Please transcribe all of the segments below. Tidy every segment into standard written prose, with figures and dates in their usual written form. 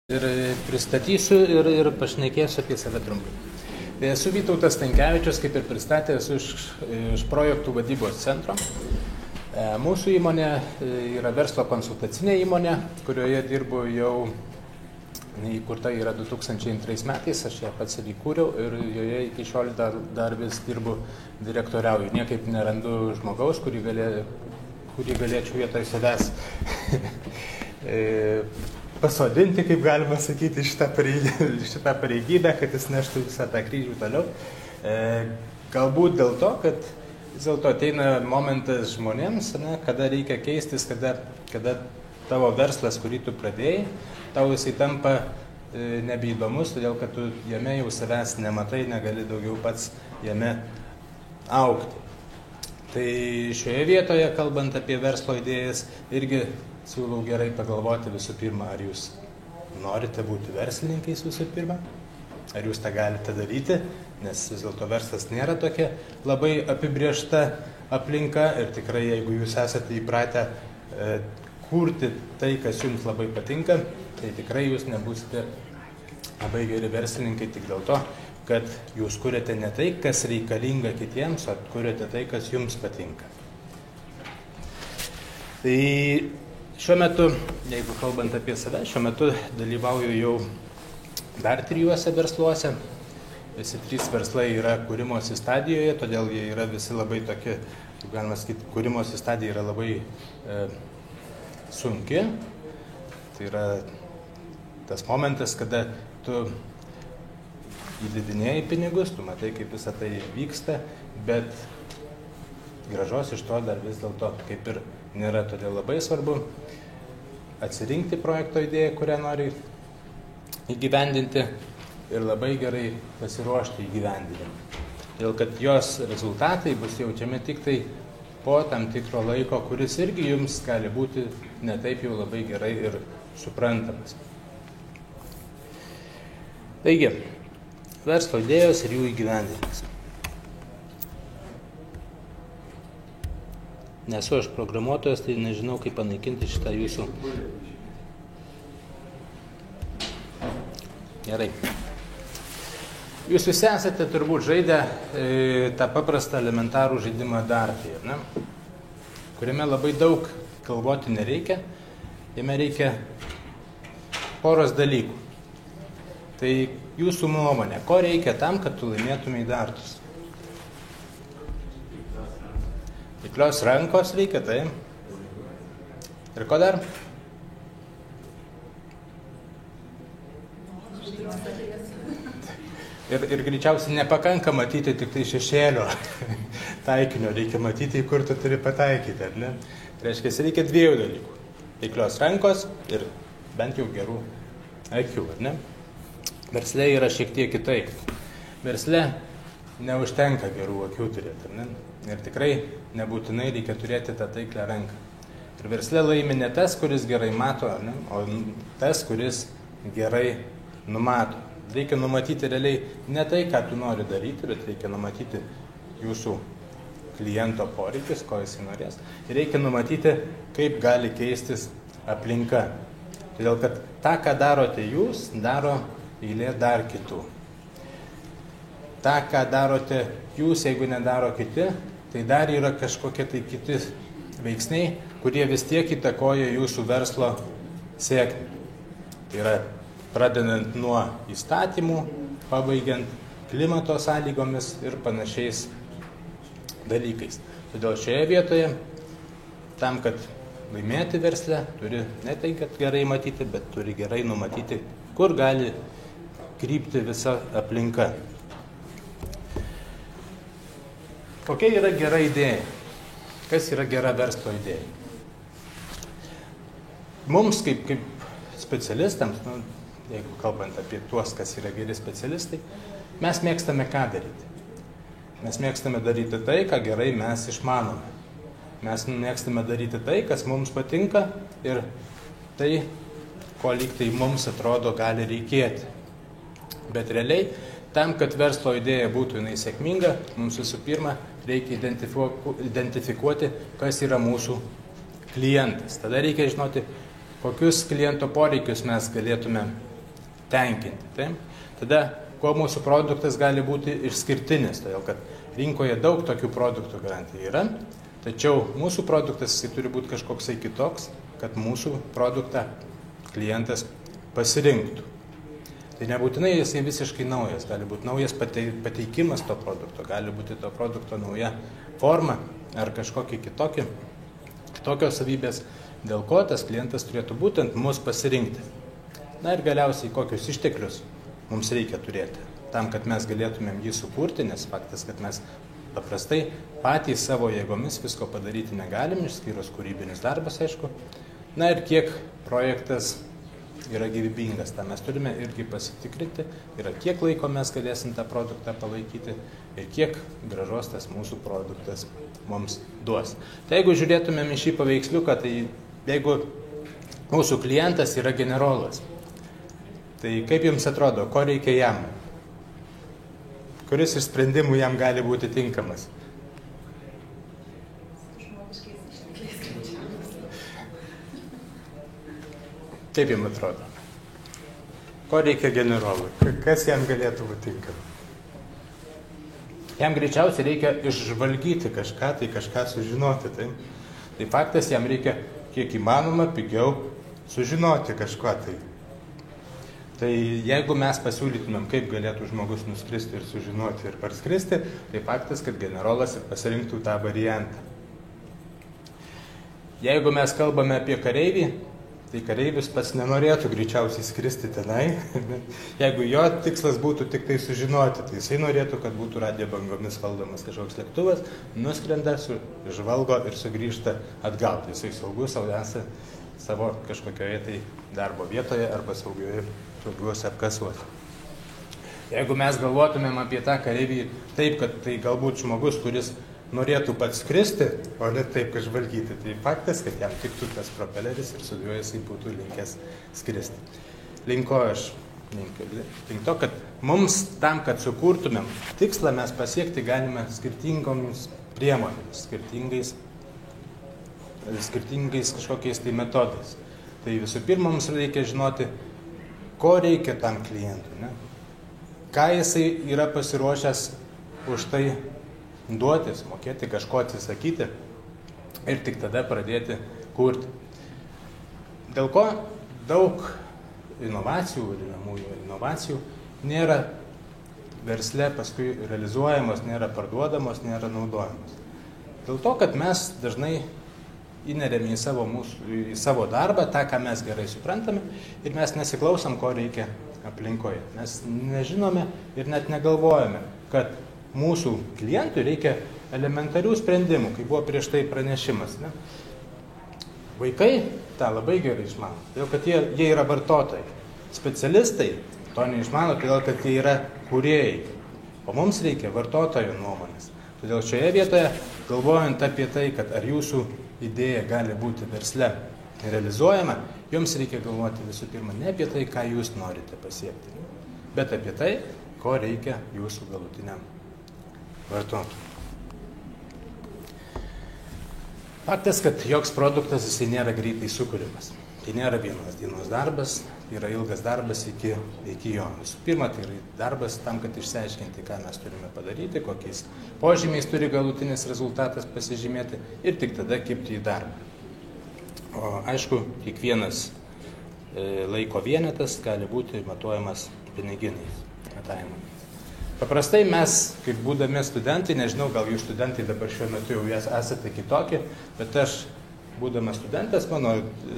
Ir pristatysiu ir pašnekėsiu apie save trumpai. Esu Vytautas Stankevičius, kaip ir pristatė, esu iš projektų vadybos centro. Mūsų įmonė yra verslo konsultacinė įmonė, kurioje dirbu jau įkurta yra 2002 metais, aš ją pats ir įkūriau ir joje iki šiol dar vis dirbu direktoriauju. Niekaip nerandu žmogaus, kurį galėčiau vietoj savęs pasodinti, kaip galima sakyti, šitą pareigybę, kad jis neštų visą tą kryžių toliau. Galbūt dėl to, kad vis dėlto ateina momentas žmonėms, kada reikia keistis, kada tavo verslas, kurį tu pradėjai, tau jisai tampa nebeįdomus, todėl kad tu jame jau savęs nematai, negali daugiau pats jame augti. Tai šioje vietoje, kalbant apie verslo idėjas, irgi siūlau gerai pagalvoti visų pirma, ar jūs norite būti verslininkais visų pirma, ar jūs tą galite daryti, nes vis dėlto verslas nėra tokia labai apibriežta aplinka ir tikrai, jeigu jūs esate įpratę kurti tai, kas jums labai patinka, tai tikrai jūs nebūsite labai geri verslininkai tik dėl to, kad jūs kuriate ne tai, kas reikalinga kitiems, o kuriate tai, kas jums patinka. Tai šiuo metu, jeigu kalbant apie save, šiuo metu dalyvauju jau dar 3 versluose. Visi 3 verslai yra kūrimosi stadijoje, todėl jie yra visi labai tokie, kaip galima sakyti, kūrimosi stadija yra labai sunki. Tai yra tas momentas, kada tu įdedinėjai pinigus, tu matai, kaip visą tai vyksta, bet grąžos iš to dar vis dėlto kaip ir nėra, todėl labai svarbu atsirinkti projekto idėją, kurią nori įgyvendinti ir labai gerai pasiruošti įgyvendinimui. Todėl kad jos rezultatai bus jaučiami tik tai po tam tikro laiko, kuris irgi jums gali būti ne taip jau labai gerai ir suprantamas. Taigi, verslo idėjos ir jų įgyvendinimas. Nesu aš programuotojas, tai nežinau, kaip panaikinti šitą jūsų. Gerai. Jūs visi esate turbūt žaidę tą paprastą elementarų žaidimą Dartai, ne? Kuriame labai daug galvoti nereikia, jame reikia poros dalykų. Tai jūsų nuomonė, ko reikia tam, kad tu laimėtumei Dartus? Tiklios rankos reikia, tai. Ir ko dar? Ir greičiausiai nepakanka matyti tik tai šešėlio taikinio, reikia matyti, kur tu turi pataikyti, ar ne? Tai reiškia, reikia 2 dalykų. Tiklios rankos ir bent jau gerų akių, ar ne? Versle yra šiek tiek kitaip. Versle neužtenka gerų akių turėti, ar ne? Ir tikrai nebūtinai reikia turėti tą taiklę ranką. Ir versle laimi ne tas, kuris gerai mato, ne? O tas, kuris gerai numato. Reikia numatyti realiai ne tai, ką tu nori daryti, bet reikia numatyti jūsų kliento poreikis, ko jisai norės. Ir reikia numatyti, kaip gali keistis aplinka. Todėl, kad tą, ką darote jūs, daro eilė dar kitų. Ta, ką darote jūs, jeigu nedaro kiti, tai dar yra kažkokie tai kiti veiksniai, kurie vis tiek įtakoja jūsų verslo sėkmę. Tai yra pradedant nuo įstatymų, pabaigiant klimato sąlygomis ir panašiais dalykais. Todėl šioje vietoje, tam, kad laimėti versle, turi ne tai, kad gerai matyti, bet turi gerai numatyti, kur gali krypti visa aplinka. Kokia yra gera idėja? Kas yra gera verslo idėja? Mums kaip specialistams, jeigu kalbant apie tuos, kas yra geri specialistai, mes mėgstame ką daryti? Mes mėgstame daryti tai, ką gerai mes išmanome. Mes mėgstame daryti tai, kas mums patinka ir tai, ko lyg tai mums atrodo gali reikėti. Bet realiai, tam, kad verslo idėja būtų jinai sėkminga, mums visų pirma reikia identifikuoti, kas yra mūsų klientas. Tada reikia žinoti, kokius kliento poreikius mes galėtume tenkinti. Taip? Tada, kuo mūsų produktas gali būti išskirtinis, todėl kad rinkoje daug tokių produktų garantijai yra, tačiau mūsų produktas turi būti kažkoksai kitoks, kad mūsų produktą klientas pasirinktų. Tai nebūtinai jisai visiškai naujas, gali būti naujas pateikimas to produkto, gali būti to produkto nauja forma ar kažkokie kitokios savybės, dėl ko tas klientas turėtų būtent mus pasirinkti. Na ir galiausiai kokius išteklius mums reikia turėti, tam, kad mes galėtumėm jį sukurti, nes faktas, kad mes paprastai patys savo jėgomis visko padaryti negalim, išskyrus kūrybinis darbas, aišku. Na ir kiek projektas yra gyvybingas, tą mes turime irgi pasitikrinti, yra kiek laiko mes galėsim tą produktą palaikyti ir kiek gražos tas mūsų produktas mums duos. Tai jeigu žiūrėtumėm į šį paveiksliuką, tai jeigu mūsų klientas yra generolas, tai kaip jums atrodo, ko reikia jam? Kuris iš sprendimų jam gali būti tinkamas? Kaip jums atrodo? Ko reikia generolui? Kas jam galėtų būti tinkama? Jam greičiausiai reikia išžvalgyti kažką, tai kažką sužinoti. Tai faktas, jam reikia kiek įmanoma pigiau sužinoti kažką. Tai jeigu mes pasiūlytumėm, kaip galėtų žmogus nuskristi ir sužinoti ir parskristi, tai faktas, kad generolas ir pasirinktų tą variantą. Jeigu mes kalbame apie kareivį, tai kareivis pats nenorėtų greičiausiai skristi tenai. Jeigu jo tikslas būtų tik tai sužinoti, tai jisai norėtų, kad būtų radijo bangomis valdomas kažkoks lėktuvas, nuskrenda, žvalgo ir sugrįžta atgal. Jisai saugus saugiausia savo kažkokioje tai darbo vietoje arba saugiuose apkasuose. Jeigu mes galvotumėm apie tą kareivį taip, kad tai galbūt žmogus, kuris norėtų pats skristi, o ne taip, kad žvalgyti. Tai faktas, kad jam tiktų tas propeleris ir su juo jisai būtų linkęs skristi. Link to, kad mums tam, kad sukurtumėm tikslą, mes pasiekti galime skirtingomis priemonėmis, skirtingais kažkokiais tai metodais. Tai visų pirma, mums reikia žinoti, ko reikia tam klientui, ne? Ką jisai yra pasiruošęs už tai duotis, mokėti kažko atsisakyti ir tik tada pradėti kurti. Dėl ko daug inovacijų nėra versle paskui realizuojamos, nėra parduodamos, nėra naudojamos. Dėl to, kad mes dažnai įneriame į savo darbą tą, ką mes gerai suprantame ir mes nesiklausom, ko reikia aplinkoje. Mes nežinome ir net negalvojame, kad mūsų klientui reikia elementarių sprendimų, kaip buvo prieš tai pranešimas. Ne? Vaikai tą labai gerai išmano, todėl kad jie yra vartotojai. Specialistai to neišmano, todėl kad jie yra kūrėjai. O mums reikia vartotojų nuomonės. Todėl šioje vietoje, galvojant apie tai, kad ar jūsų idėja gali būti versle realizuojama, jums reikia galvoti visų pirma ne apie tai, ką jūs norite pasiekti, bet apie tai, ko reikia jūsų galutiniam vartotojui. Faktas, kad joks produktas jisai nėra greitai sukūrimas. Tai nėra vienos dienos darbas, yra ilgas darbas iki jo. Visų pirma, tai yra darbas tam, kad išsiaiškinti, ką mes turime padaryti, kokiais požymiais turi galutinis rezultatas pasižymėti ir tik tada kibti į darbą. O aišku, kiekvienas laiko vienetas gali būti matuojamas piniginiais matavimais. Paprastai mes, kaip būdami studentai, nežinau, gal jūs studentai dabar šiuo metu jau esate kitokie, bet aš, būdamas studentas, mano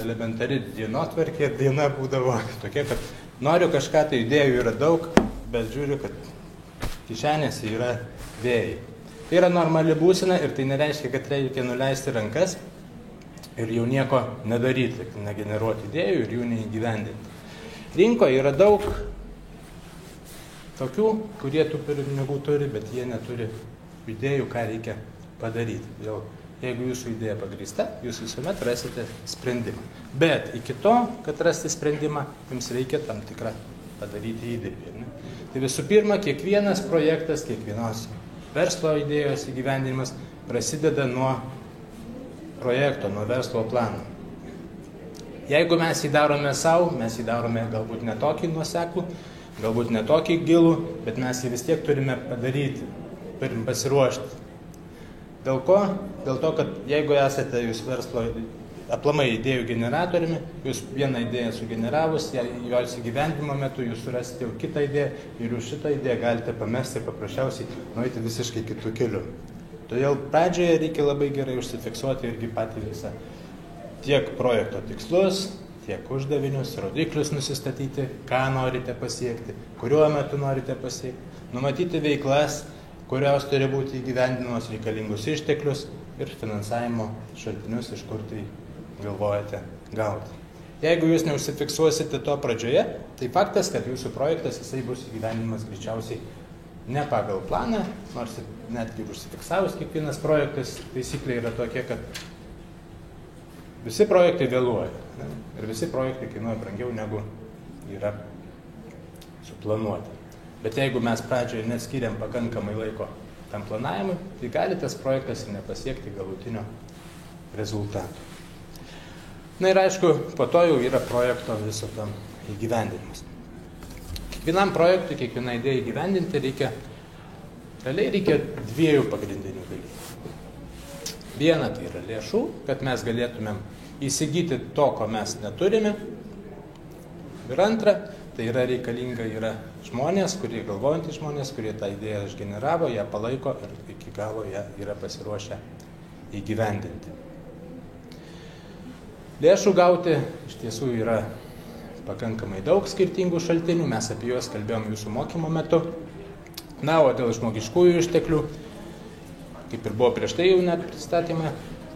elementari dienotvarkė ir diena būdavo tokia, kad noriu kažką, tai idėjų yra daug, bet žiūriu, kad kišenėse yra vėjai. Tai yra normali būsena ir tai nereiškia, kad reikia nuleisti rankas ir jau nieko nedaryti, negeneruoti idėjų ir jų neįgyvendinti. Rinkoje yra daug tokių, kurie tų pinigų turi, bet jie neturi idėjų, ką reikia padaryti. Jeigu jūsų idėja pagrįsta, jūs visuomet rasite sprendimą. Bet iki to, kad rasti sprendimą, jums reikia tam tikrą padaryti įdirbį. Ne? Tai visų pirma, kiekvienas projektas, kiekvienos verslo idėjos įgyvendinimas prasideda nuo projekto, nuo verslo plano. Jeigu mes jį darome savo, mes jį darome galbūt netokį nuoseklų, galbūt netokį gilų, bet mes jį vis tiek turime padaryti, turim pasiruošti. Dėl ko? Dėl to, kad jeigu esate jūs verslo aplamai idėjų generatoriumi, jūs vieną idėją sugeneravus, jos įgyvendinimo metu jūs surasite jau kitą idėją ir jūs šitą idėją galite pamesti ir paprasčiausiai nueiti visiškai kitų kelių. Todėl pradžioje reikia labai gerai užsifiksuoti irgi patį visą tiek projekto tikslus, tiek uždavinius, rodiklius nusistatyti, ką norite pasiekti, kuriuo metu norite pasiekti, numatyti veiklas, kurios turi būti įgyvendinamos, reikalingus išteklius ir finansavimo šaltinius, iš kur tai galvojate gauti. Jeigu jūs neužsifiksuosite to pradžioje, tai faktas, kad jūsų projektas jisai bus įgyvendinamas greičiausiai ne pagal planą, nors netgi užsifiksavus kiekvienas projektas, taisyklė yra tokia, kad visi projektai vėluoja, ne? Ir visi projektai kainuoja brangiau negu yra suplanuota. Bet jeigu mes pradžioje neskiriam pakankamai laiko tam planavimui, tai gali tas projektas ir nepasiekti galutinio rezultato. Na ir aišku, po to jau yra projekto viso tam įgyvendinimas. Kiekvienam projektui, kiekvieną idėją įgyvendinti reikia dviejų pagrindinių dalykų. Viena tai yra lėšų, kad mes galėtumėm įsigyti to, ko mes neturime. Ir antra, tai yra reikalinga žmonės, galvojantys žmonės, kurie tą idėją išgeneravo, ją palaiko ir iki galo ją yra pasiruošę įgyvendinti. Lėšų gauti iš tiesų yra pakankamai daug skirtingų šaltinių, mes apie juos kalbėjom jūsų mokymo metu. Na, o dėl žmogiškųjų išteklių, kaip ir buvo prieš tai jau net pristatymą,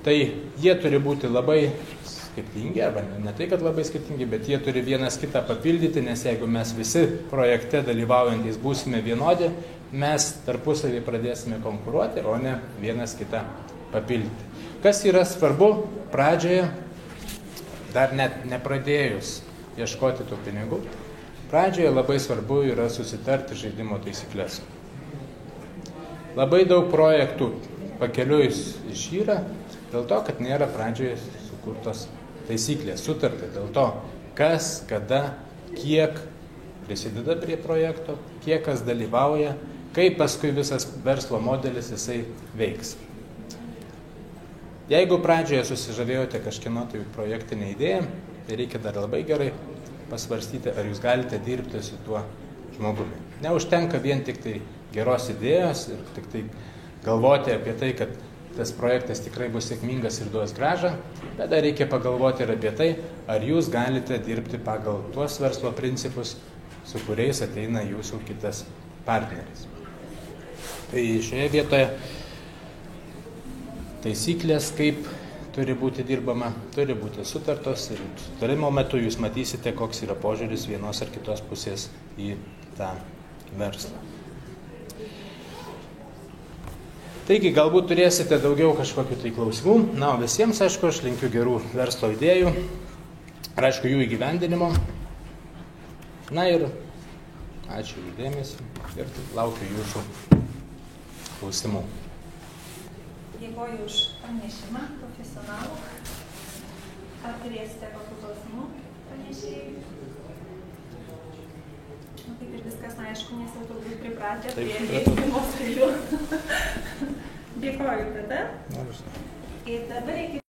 tai jie turi būti labai skirtingi, arba ne tai, kad labai skirtingi, bet jie turi vienas kitą papildyti, nes jeigu mes visi projekte dalyvaujantys būsime vienodi, mes tarpusavį pradėsime konkuruoti, o ne vienas kitą papildyti. Kas yra svarbu pradžioje, dar net nepradėjus ieškoti tų pinigų, pradžioje labai svarbu yra susitarti žaidimo taisyklės. Labai daug projektų pakeliui išyra dėl to, kad nėra pradžioje sukurtos taisyklės, sutarta dėl to, kas, kada, kiek prisideda prie projekto, kiek kas dalyvauja, kaip paskui visas verslo modelis jisai veiks. Jeigu pradžioje susižavėjote kažkieno tai projektinę idėją, tai reikia dar labai gerai pasvarstyti, ar jūs galite dirbti su tuo žmogumi. Neužtenka vien tik tai geros idėjos ir tik tai galvoti apie tai, kad tas projektas tikrai bus sėkmingas ir duos grąžą, bet dar reikia pagalvoti ir apie tai, ar jūs galite dirbti pagal tuos verslo principus, su kuriais ateina jūsų kitas partneris. Tai šioje vietoje taisyklės, kaip turi būti dirbama, turi būti sutartos ir sutarimo metu jūs matysite, koks yra požiūris vienos ar kitos pusės į tą verslą. Taigi, galbūt turėsite daugiau kažkokių tai klausimų. Na, o visiems, aišku, aš linkiu gerų verslo idėjų ir, aišku, jų įgyvendinimo. Na ir ačiū už dėmesį ir laukiu jūsų klausimų. Dėkoju už pranešimą, profesionalų. Ar turėsite kokių klausimų pranešėjai? Kaip ir viskas aišku, nes jau turbūt pripratę prie dėstymo stilių. Dėkoju tada. Ir dabar reikia